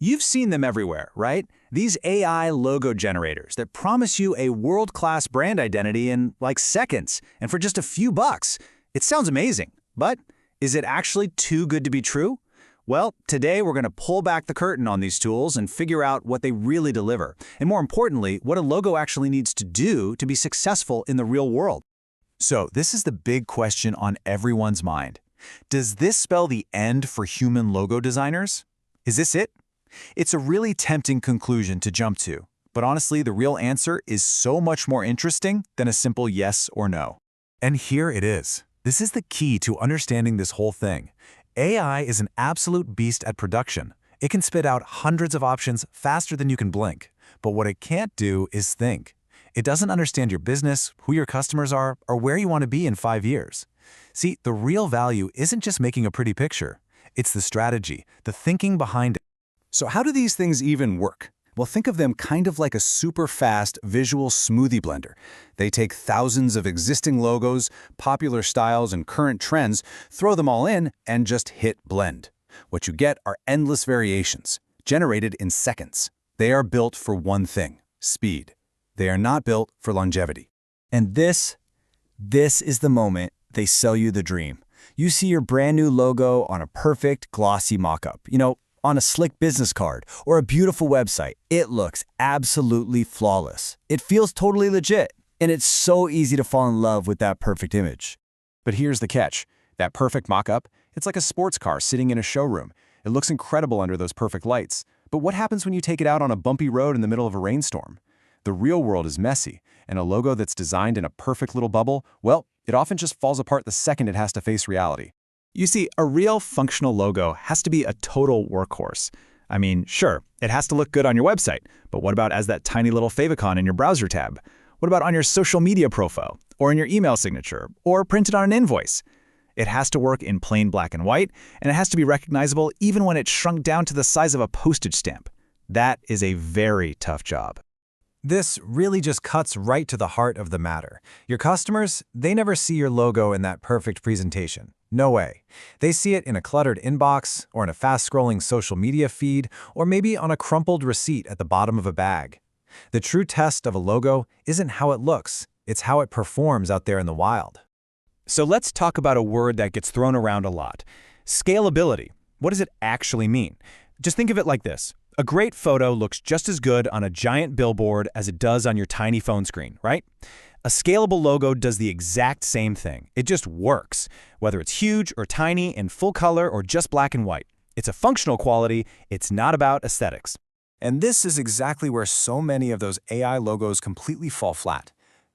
You've seen them everywhere, right? These AI logo generators that promise you a world-class brand identity in like seconds and for just a few bucks. It sounds amazing, but is it actually too good to be true? Well, today we're going to pull back the curtain on these tools and figure out what they really deliver, and more importantly, what a logo actually needs to do to be successful in the real world. So this is the big question on everyone's mind. Does this spell the end for human logo designers? Is this it? It's a really tempting conclusion to jump to, but honestly, the real answer is so much more interesting than a simple yes or no. And here it is. This is the key to understanding this whole thing. AI is an absolute beast at production. It can spit out hundreds of options faster than you can blink. But what it can't do is think. It doesn't understand your business, who your customers are, or where you want to be in 5 years. See, the real value isn't just making a pretty picture. It's the strategy, the thinking behind it. So how do these things even work? Well, think of them kind of like a super fast visual smoothie blender. They take thousands of existing logos, popular styles, and current trends, throw them all in, and just hit blend. What you get are endless variations, generated in seconds. They are built for one thing: speed. They are not built for longevity. And this is the moment they sell you the dream. You see your brand new logo on a perfect, glossy mock-up. On a slick business card or a beautiful website. It looks absolutely flawless. It feels totally legit, and it's so easy to fall in love with that perfect image. But here's the catch. That perfect mock-up, it's like a sports car sitting in a showroom. It looks incredible under those perfect lights. But what happens when you take it out on a bumpy road in the middle of a rainstorm? The real world is messy, and a logo that's designed in a perfect little bubble, well, it often just falls apart the second it has to face reality. You see, a real functional logo has to be a total workhorse. I mean, sure, it has to look good on your website, but what about as that tiny little favicon in your browser tab? What about on your social media profile, or in your email signature, or printed on an invoice? It has to work in plain black and white, and it has to be recognizable even when it's shrunk down to the size of a postage stamp. That is a very tough job. This really just cuts right to the heart of the matter. Your customers, they never see your logo in that perfect presentation. No way. They see it in a cluttered inbox, or in a fast-scrolling social media feed, or maybe on a crumpled receipt at the bottom of a bag. The true test of a logo isn't how it looks, it's how it performs out there in the wild. So let's talk about a word that gets thrown around a lot. Scalability. What does it actually mean? Just think of it like this. A great photo looks just as good on a giant billboard as it does on your tiny phone screen, right? A scalable logo does the exact same thing. It just works, whether it's huge or tiny, in full color or just black and white. It's a functional quality, it's not about aesthetics. And this is exactly where so many of those AI logos completely fall flat.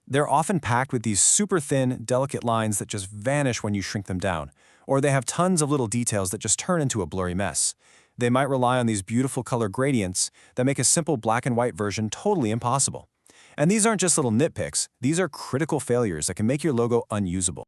They're often packed with these super thin, delicate lines that just vanish when you shrink them down, or they have tons of little details that just turn into a blurry mess. They might rely on these beautiful color gradients that make a simple black and white version totally impossible. And these aren't just little nitpicks, these are critical failures that can make your logo unusable.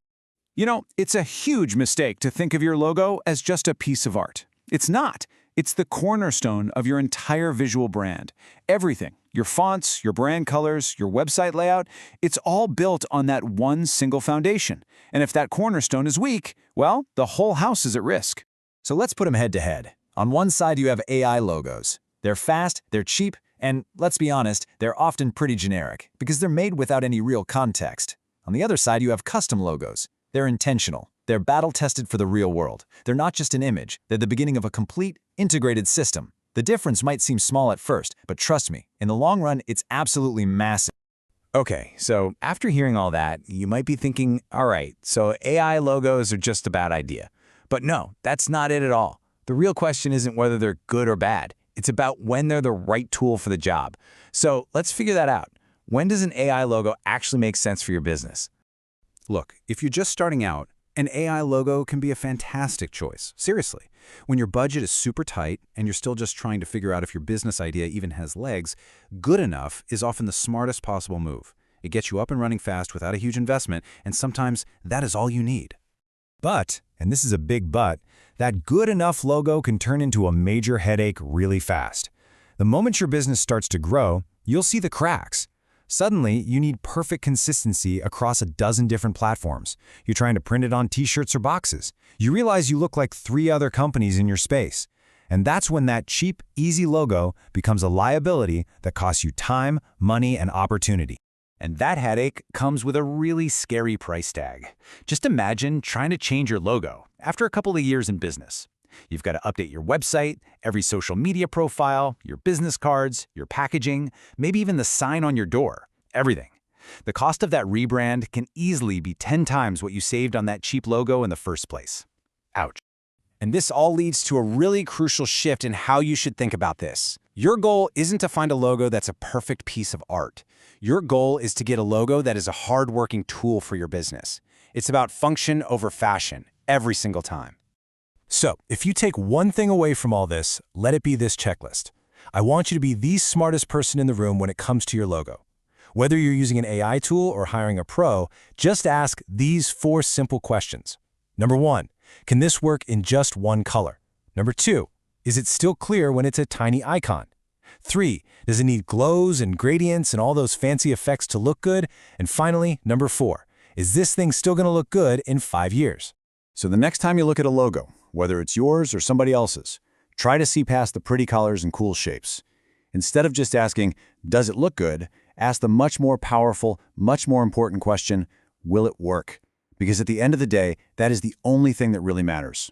It's a huge mistake to think of your logo as just a piece of art. It's not. It's the cornerstone of your entire visual brand. Everything, your fonts, your brand colors, your website layout, it's all built on that one single foundation. And if that cornerstone is weak, well, the whole house is at risk. So let's put them head to head. On one side, you have AI logos. They're fast, they're cheap, and let's be honest, they're often pretty generic because they're made without any real context. On the other side, you have custom logos. They're intentional. They're battle-tested for the real world. They're not just an image. They're the beginning of a complete, integrated system. The difference might seem small at first, but trust me, in the long run, it's absolutely massive. Okay, so after hearing all that, you might be thinking, all right, so AI logos are just a bad idea. But no, that's not it at all. The real question isn't whether they're good or bad. It's about when they're the right tool for the job. So let's figure that out. When does an AI logo actually make sense for your business? Look, if you're just starting out, an AI logo can be a fantastic choice. Seriously. When your budget is super tight and you're still just trying to figure out if your business idea even has legs, good enough is often the smartest possible move. It gets you up and running fast without a huge investment, and sometimes that is all you need. But, and this is a big but, that good enough logo can turn into a major headache really fast. The moment your business starts to grow, you'll see the cracks. Suddenly, you need perfect consistency across a dozen different platforms. You're trying to print it on t-shirts or boxes. You realize you look like 3 other companies in your space. And that's when that cheap, easy logo becomes a liability that costs you time, money, and opportunity. And that headache comes with a really scary price tag. Just imagine trying to change your logo after a couple of years in business. You've got to update your website, every social media profile, your business cards, your packaging, maybe even the sign on your door, everything. The cost of that rebrand can easily be 10 times what you saved on that cheap logo in the first place. Ouch. And this all leads to a really crucial shift in how you should think about this. Your goal isn't to find a logo that's a perfect piece of art. Your goal is to get a logo that is a hard-working tool for your business. It's about function over fashion, every single time. So, if you take one thing away from all this, let it be this checklist. I want you to be the smartest person in the room when it comes to your logo. Whether you're using an AI tool or hiring a pro, just ask these 4 simple questions. Number 1, can this work in just one color? Number 2, is it still clear when it's a tiny icon? 3, does it need glows and gradients and all those fancy effects to look good? And finally, number 4, is this thing still going to look good in 5 years? So the next time you look at a logo, whether it's yours or somebody else's, try to see past the pretty colors and cool shapes. Instead of just asking, does it look good? Ask the much more powerful, much more important question, will it work? Because at the end of the day, that is the only thing that really matters.